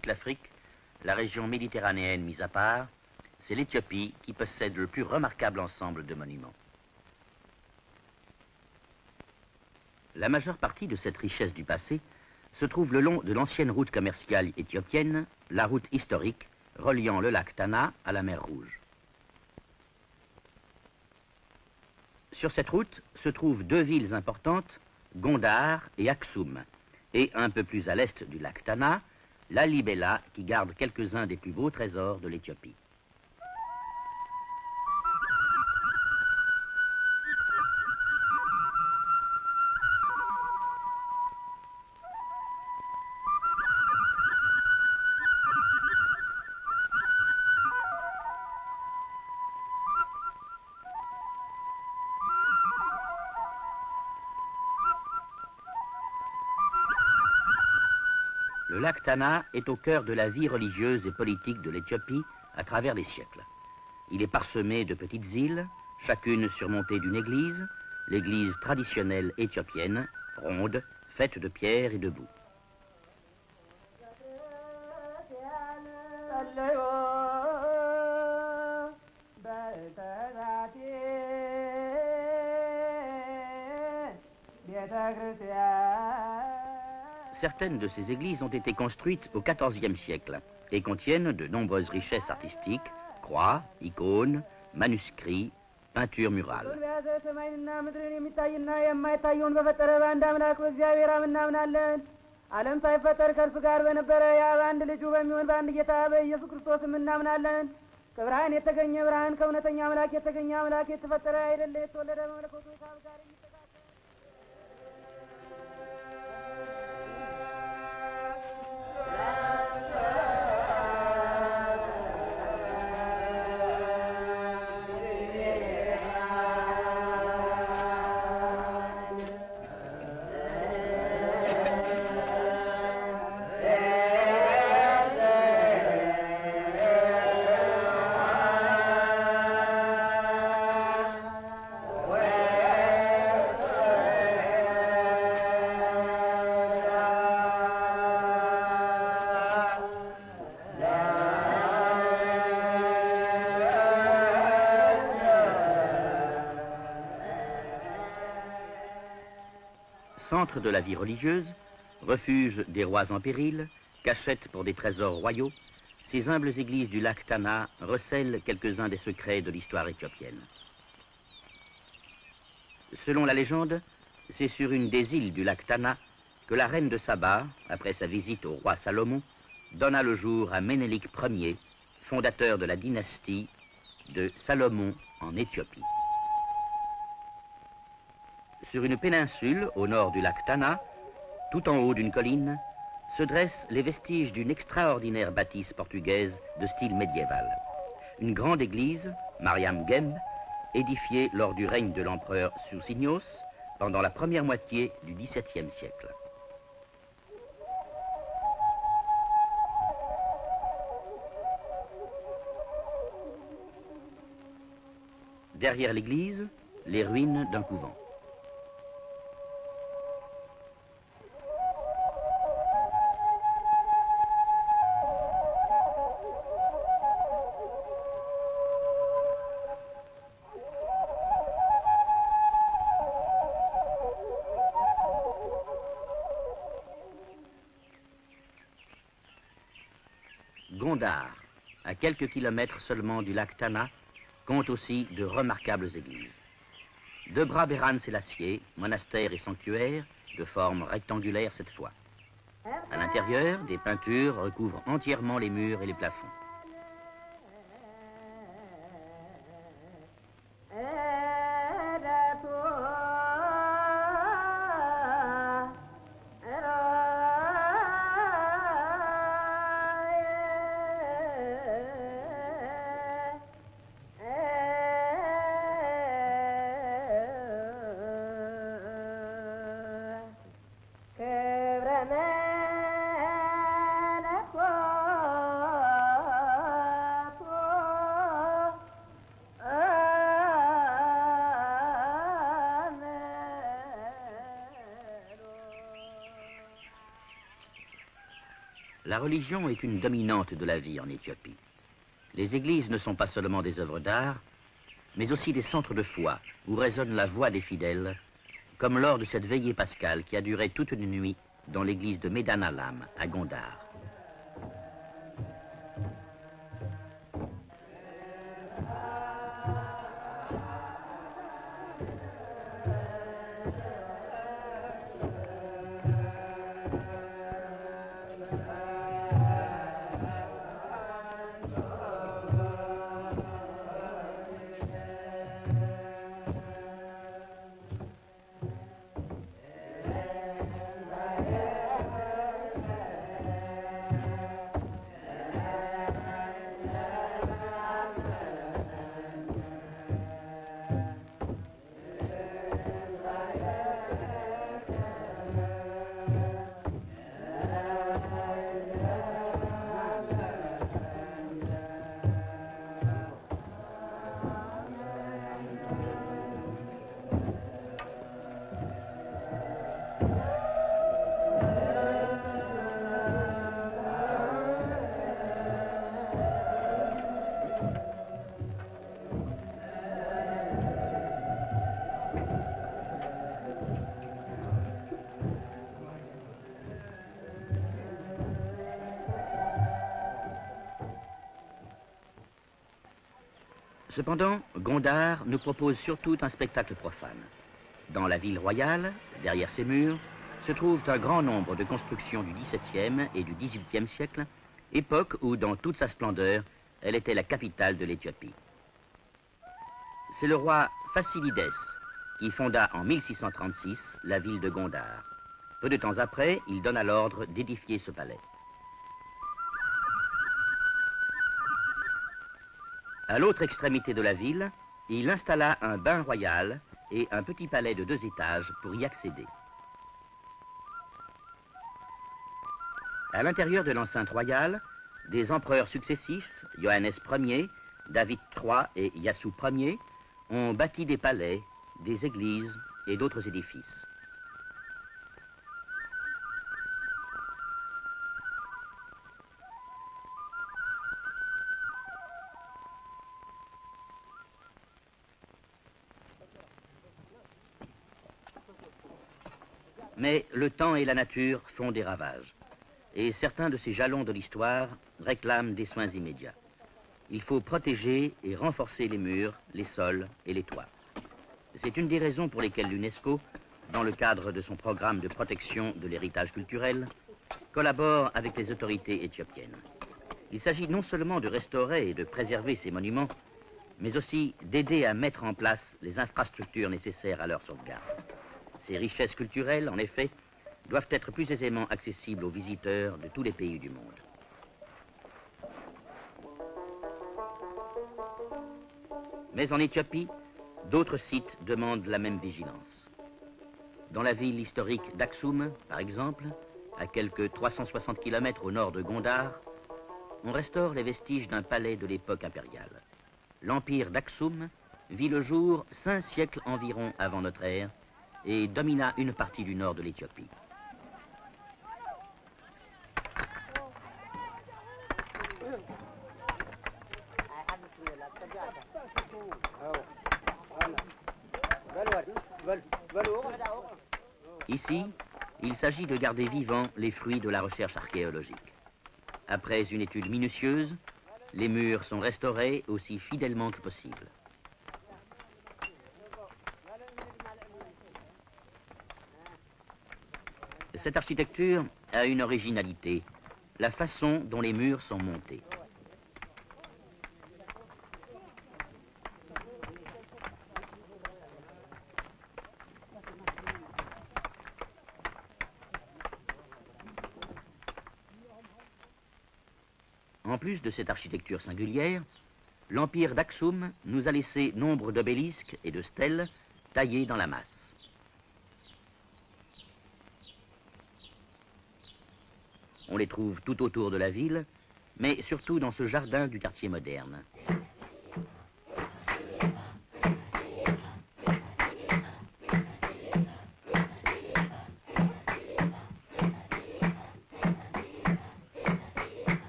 l'Afrique, la région méditerranéenne mise à part, c'est l'Éthiopie qui possède le plus remarquable ensemble de monuments. La majeure partie de cette richesse du passé se trouve le long de l'ancienne route commerciale éthiopienne, la route historique reliant le lac Tana à la mer Rouge. Sur cette route se trouvent deux villes importantes, Gondar et Aksum, et un peu plus à l'est du lac Tana, Lalibela, qui garde quelques-uns des plus beaux trésors de l'Éthiopie. Le lac Tana est au cœur de la vie religieuse et politique de l'Éthiopie à travers les siècles. Il est parsemé de petites îles, chacune surmontée d'une église, l'église traditionnelle éthiopienne, ronde, faite de pierre et de boue. Certaines de ces églises ont été construites au XIVe siècle et contiennent de nombreuses richesses artistiques, croix, icônes, manuscrits, peintures murales. Centre de la vie religieuse, refuge des rois en péril, cachette pour des trésors royaux, ces humbles églises du lac Tana recèlent quelques-uns des secrets de l'histoire éthiopienne. Selon la légende, c'est sur une des îles du lac Tana que la reine de Saba, après sa visite au roi Salomon, donna le jour à Ménélik Ier, fondateur de la dynastie de Salomon en Éthiopie. Sur une péninsule au nord du lac Tana, tout en haut d'une colline, se dressent les vestiges d'une extraordinaire bâtisse portugaise de style médiéval. Une grande église, Mariam Gemb, édifiée lors du règne de l'empereur Susignos pendant la première moitié du XVIIe siècle. Derrière l'église, les ruines d'un couvent. Gondar, à quelques kilomètres seulement du lac Tana, compte aussi de remarquables églises. Debra Beran Sélassié, monastère et sanctuaire, de forme rectangulaire cette fois. À l'intérieur, des peintures recouvrent entièrement les murs et les plafonds. La religion est une dominante de la vie en Éthiopie. Les églises ne sont pas seulement des œuvres d'art, mais aussi des centres de foi où résonne la voix des fidèles, comme lors de cette veillée pascale qui a duré toute une nuit dans l'église de Medanalam à Gondar. Cependant, Gondar nous propose surtout un spectacle profane. Dans la ville royale, derrière ses murs, se trouvent un grand nombre de constructions du XVIIe et du XVIIIe siècle, époque où, dans toute sa splendeur, elle était la capitale de l'Éthiopie. C'est le roi Fassilides qui fonda en 1636 la ville de Gondar. Peu de temps après, il donna l'ordre d'édifier ce palais. À l'autre extrémité de la ville, il installa un bain royal et un petit palais de 2 étages pour y accéder. À l'intérieur de l'enceinte royale, des empereurs successifs, Johannes Ier, David III et Yassou Ier, ont bâti des palais, des églises et d'autres édifices. Mais le temps et la nature font des ravages. Et certains de ces jalons de l'histoire réclament des soins immédiats. Il faut protéger et renforcer les murs, les sols et les toits. C'est une des raisons pour lesquelles l'UNESCO, dans le cadre de son programme de protection de l'héritage culturel, collabore avec les autorités éthiopiennes. Il s'agit non seulement de restaurer et de préserver ces monuments, mais aussi d'aider à mettre en place les infrastructures nécessaires à leur sauvegarde. Ces richesses culturelles, en effet, doivent être plus aisément accessibles aux visiteurs de tous les pays du monde. Mais en Éthiopie, d'autres sites demandent la même vigilance. Dans la ville historique d'Aksum, par exemple, à quelques 360 km au nord de Gondar, on restaure les vestiges d'un palais de l'époque impériale. L'empire d'Aksum vit le jour 5 siècles environ avant notre ère et domina une partie du nord de l'Éthiopie. Ici, il s'agit de garder vivants les fruits de la recherche archéologique. Après une étude minutieuse, les murs sont restaurés aussi fidèlement que possible. Cette architecture a une originalité, la façon dont les murs sont montés. En plus de cette architecture singulière, l'empire d'Aksum nous a laissé nombre d'obélisques et de stèles taillées dans la masse. On les trouve tout autour de la ville, mais surtout dans ce jardin du quartier moderne.